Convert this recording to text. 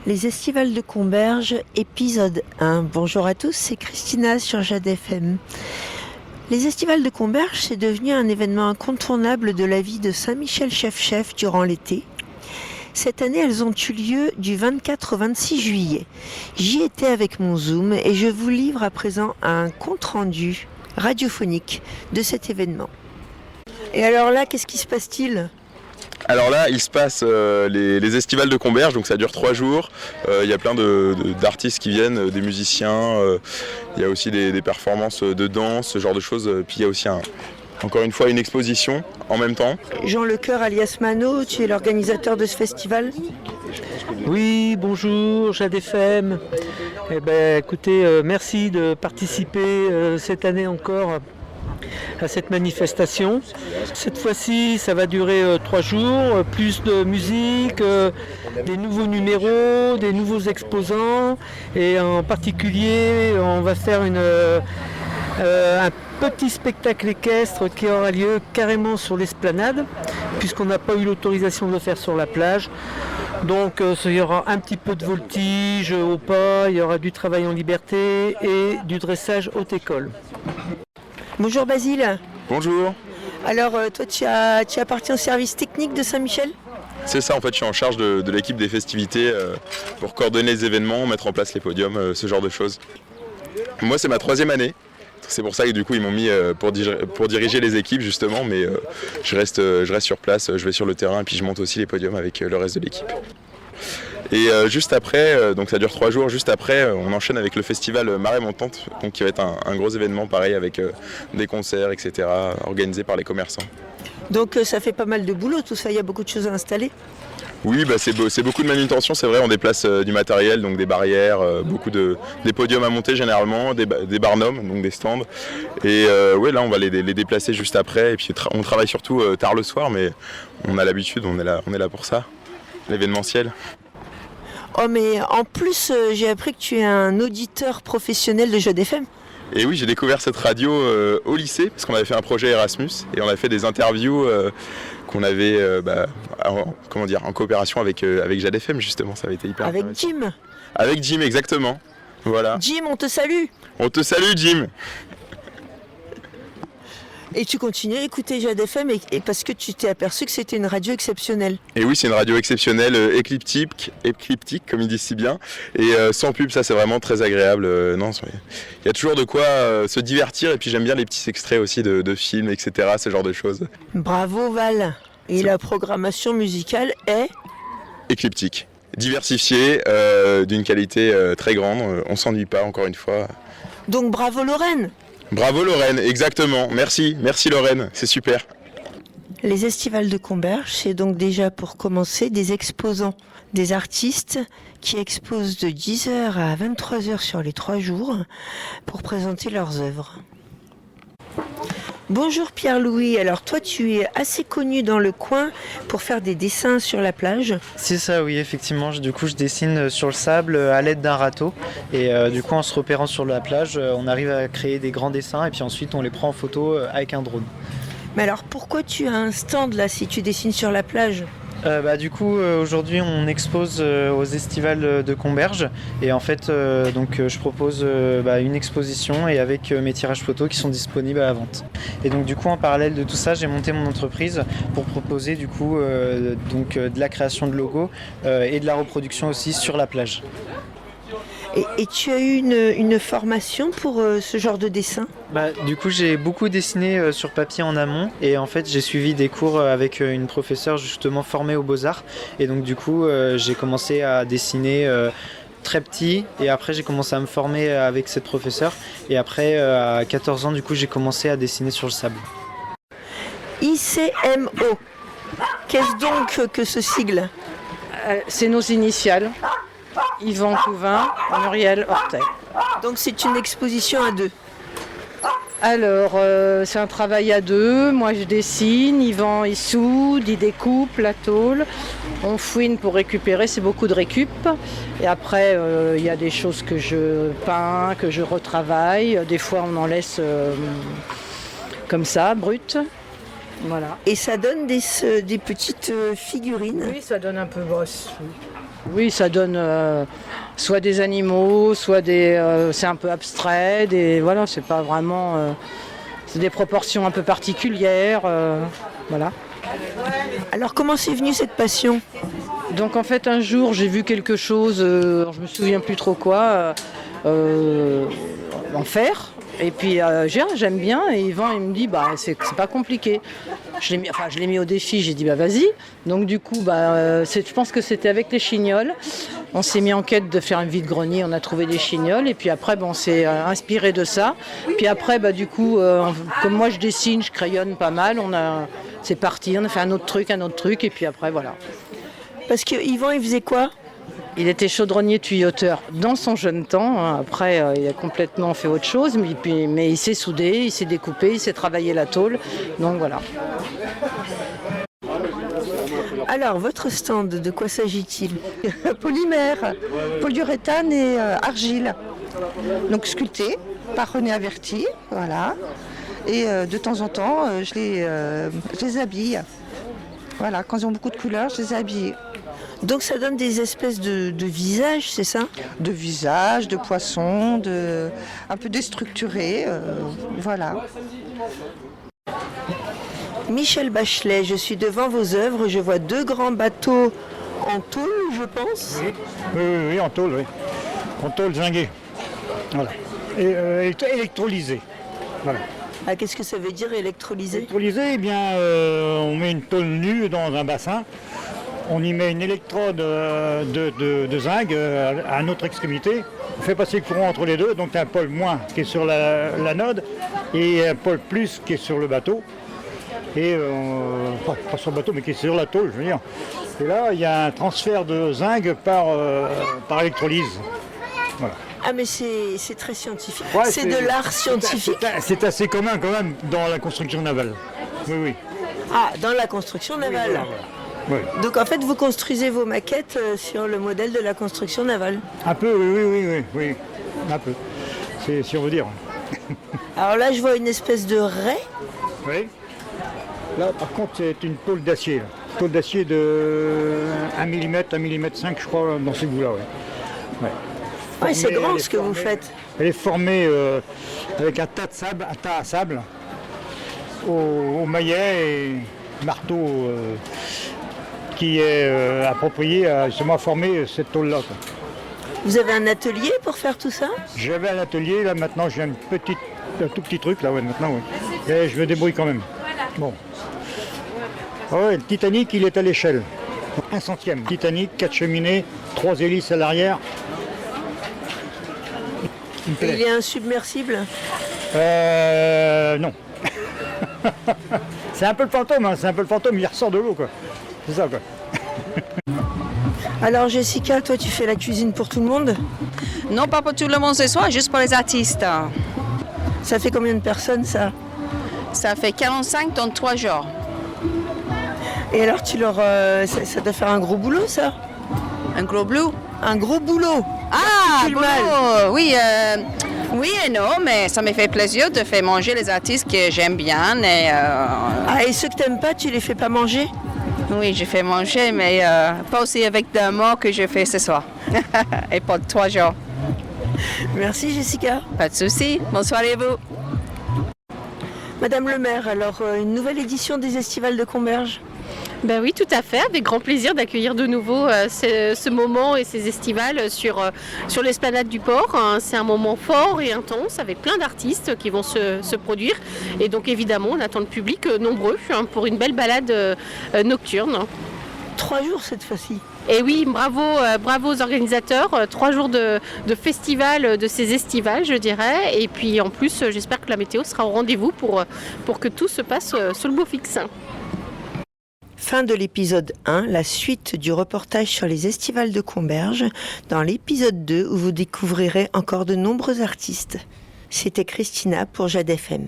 Les Estivales de Comberges, épisode 1. Bonjour à tous, c'est Christina sur Jade FM. Les Estivales de Comberges, c'est devenu un événement incontournable de la vie de Saint-Michel-Chef-Chef durant l'été. Cette année, elles ont eu lieu du 24 au 26 juillet. J'y étais avec mon Zoom et je vous livre à présent un compte-rendu radiophonique de cet événement. Et alors là, qu'est-ce qui se passe-t-il ? Alors là, il se passe les Estivales de Comberges, donc ça dure 3 jours. Il y a plein d'artistes qui viennent, des musiciens, il y a aussi des performances de danse, ce genre de choses. Puis il y a aussi encore une fois une exposition en même temps. Jean Lecoeur alias Mano, tu es l'organisateur de ce festival ? Oui, bonjour, Jade FM. Eh ben, écoutez, merci de participer cette année encore à cette manifestation. Cette fois-ci, ça va durer 3 jours, plus de musique, des nouveaux numéros, des nouveaux exposants, et en particulier, on va faire un petit spectacle équestre qui aura lieu carrément sur l'esplanade, puisqu'on n'a pas eu l'autorisation de le faire sur la plage. Donc il y aura un petit peu de voltige au pas, il y aura du travail en liberté et du dressage haute école. Bonjour Basile. Bonjour. Alors toi tu appartiens au service technique de Saint-Michel ? C'est ça, en fait, je suis en charge de l'équipe des festivités pour coordonner les événements, mettre en place les podiums, ce genre de choses. Moi, c'est ma 3e année. C'est pour ça que du coup ils m'ont mis pour diriger les équipes justement, mais je reste sur place, je vais sur le terrain et puis je monte aussi les podiums avec le reste de l'équipe. Et juste après, donc ça dure 3 jours, juste après on enchaîne avec le festival Marée Montante, donc qui va être un gros événement pareil avec des concerts, etc. organisés par les commerçants. Donc ça fait pas mal de boulot tout ça, il y a beaucoup de choses à installer ? Oui, c'est beaucoup de manutention, c'est vrai, on déplace du matériel, donc des barrières, des podiums à monter généralement, des barnums, donc des stands. Et ouais, là on va les déplacer juste après, et puis on travaille surtout tard le soir, mais on a l'habitude, on est là pour ça, l'événementiel. Oh mais en plus j'ai appris que tu es un auditeur professionnel de Jade FM. Et oui, j'ai découvert cette radio au lycée, parce qu'on avait fait un projet Erasmus, et on a fait des interviews qu'on avait en coopération avec Jade FM justement, ça avait été hyper Avec intéressant. Jim. Avec Jim, exactement. Voilà. Jim, on te salue. On te salue, Jim. Et tu continues à écouter Jade FM et parce que tu t'es aperçu que c'était une radio exceptionnelle. Et oui, c'est une radio exceptionnelle, écliptique, comme ils disent si bien. Et sans pub, ça c'est vraiment très agréable. Il y a toujours de quoi se divertir, et puis j'aime bien les petits extraits aussi de films, etc. Ce genre de choses. Bravo Val. Et la programmation musicale est écliptique, diversifiée, d'une qualité très grande. On s'ennuie pas, encore une fois. Donc bravo Lorraine. Bravo Lorraine, exactement. Merci Lorraine, c'est super. Les Estivales de Comberges, c'est donc déjà pour commencer des exposants, des artistes qui exposent de 10h à 23h sur les 3 jours pour présenter leurs œuvres. Bonjour Pierre-Louis, alors toi tu es assez connu dans le coin pour faire des dessins sur la plage. C'est ça, oui, effectivement. Du coup, je dessine sur le sable à l'aide d'un râteau. Et du coup, en se repérant sur la plage, on arrive à créer des grands dessins et puis ensuite on les prend en photo avec un drone. Mais alors pourquoi tu as un stand là si tu dessines sur la plage ? Du coup, aujourd'hui, on expose aux Estivales de Comberges. Et en fait, je propose une exposition et avec mes tirages photos qui sont disponibles à la vente. Et donc, du coup, en parallèle de tout ça, j'ai monté mon entreprise pour proposer du coup de la création de logos et de la reproduction aussi sur la plage. Et tu as eu une formation pour ce genre de dessin ? Du coup, j'ai beaucoup dessiné sur papier en amont et en fait, j'ai suivi des cours avec une professeure justement formée aux Beaux-Arts. Et donc, du coup, j'ai commencé à dessiner très petit et après, j'ai commencé à me former avec cette professeure. Et après, à 14 ans, du coup, j'ai commencé à dessiner sur le sable. ICMO. Qu'est-ce donc que ce sigle ? C'est nos initiales. Yvan Couvin, Muriel Hortet. Donc c'est une exposition à 2. Alors, c'est un travail à 2. Moi, je dessine, Yvan, il soude, il découpe la tôle. On fouine pour récupérer, c'est beaucoup de récup. Et après, il y a des choses que je peins, que je retravaille. Des fois, on en laisse comme ça, brutes. Voilà. Et ça donne des petites figurines. Oui, ça donne un peu brosse. Oui. Oui, ça donne soit des animaux, soit c'est un peu abstrait, voilà, c'est pas vraiment... c'est des proportions un peu particulières, voilà. Alors comment c'est venu cette passion? Donc en fait un jour j'ai vu quelque chose, je me souviens plus trop quoi, en fer. Et puis j'aime bien et Yvan il me dit c'est pas compliqué. Je l'ai mis au défi, j'ai dit vas-y. Donc du coup je pense que c'était avec les chignoles. On s'est mis en quête de faire un vide-grenier, on a trouvé des chignoles et puis après on s'est inspiré de ça. Puis après du coup comme moi je dessine, je crayonne pas mal, c'est parti, on a fait un autre truc et puis après voilà. Parce que Yvan il faisait quoi? Il était chaudronnier tuyauteur dans son jeune temps. Hein. Après, il a complètement fait autre chose, mais il s'est soudé, il s'est découpé, il s'est travaillé la tôle. Donc voilà. Alors, votre stand, de quoi s'agit-il? Polymère, polyuréthane et argile. Donc sculpté par René Averti, voilà. Et de temps en temps, je les habille. Voilà, quand ils ont beaucoup de couleurs, je les habille. Donc ça donne des espèces de visages, c'est ça? De visage, de poisson, un peu déstructuré, voilà. Michel Bachelet, je suis devant vos œuvres, je vois 2 grands bateaux en tôle, je pense. Oui, en tôle, oui. En tôle zinguée. Voilà. Et électrolysée. Voilà. Ah, qu'est-ce que ça veut dire électrolysé? Électrolysée, eh bien, on met une tôle nue dans un bassin. On y met une électrode de zinc à notre extrémité. On fait passer le courant entre les deux, donc un pôle moins qui est sur l'anode et un pôle plus qui est sur le bateau. Et pas sur le bateau, mais qui est sur la tôle, je veux dire. Et là, il y a un transfert de zinc par électrolyse. Voilà. Ah, mais c'est très scientifique. Ouais, c'est de l'art scientifique. C'est assez commun quand même dans la construction navale. Oui. Ah, dans la construction navale. Oui. Donc en fait, vous construisez vos maquettes sur le modèle de la construction navale. Un peu, oui. Un peu. Si on veut dire. Alors là, je vois une espèce de raie. Oui. Là, par contre, c'est une tôle d'acier. Là. Tôle d'acier de 1 mm, 1 mm 5, je crois, dans ces bouts-là. Ouais. Ouais, c'est grand ce que vous faites. Elle est formée avec un tas à sable, au maillet et marteau qui est approprié à justement former cette tôle-là. Vous avez un atelier pour faire tout ça? J'avais un atelier, là maintenant j'ai un tout petit truc, là, ouais, maintenant, ouais. Et je me débrouille quand même. Bon. Ouais, le Titanic, il est à l'échelle. 1 centième. Titanic, 4 cheminées, 3 hélices à l'arrière. Il y a un submersible? Non. C'est un peu le fantôme, il ressort de l'eau, quoi. C'est ça, quoi. Alors Jessica, toi tu fais la cuisine pour tout le monde? Non, pas pour tout le monde ce soir, juste pour les artistes. Ça fait combien de personnes ça? Ça fait 45 dans 3 jours. Et alors ça doit faire un gros boulot ça? Un gros bleu? Un gros boulot? Ah, Articule mal. boulot, oui, oui et non, mais ça me fait plaisir de faire manger les artistes que j'aime bien. Ah, et ceux que t'aimes pas, tu les fais pas manger? Oui, je fais manger, mais pas aussi avec d'amour que je fais ce soir. Et pour 3 jours. Merci Jessica. Pas de souci. Bonsoir à vous. Madame le maire, alors une nouvelle édition des Estivales de Comberges? Ben oui, tout à fait, avec grand plaisir d'accueillir de nouveau ce moment et ces estivales sur l'esplanade du port. C'est un moment fort et intense avec plein d'artistes qui vont se produire. Et donc évidemment, on attend le public nombreux pour une belle balade nocturne. 3 jours cette fois-ci. Et oui, bravo aux organisateurs, 3 jours de festival de ces estivales, je dirais. Et puis en plus, j'espère que la météo sera au rendez-vous pour que tout se passe sur le beau fixe. Fin de l'épisode 1, la suite du reportage sur les estivales de Comberges, dans l'épisode 2 où vous découvrirez encore de nombreux artistes. C'était Christina pour Jade FM.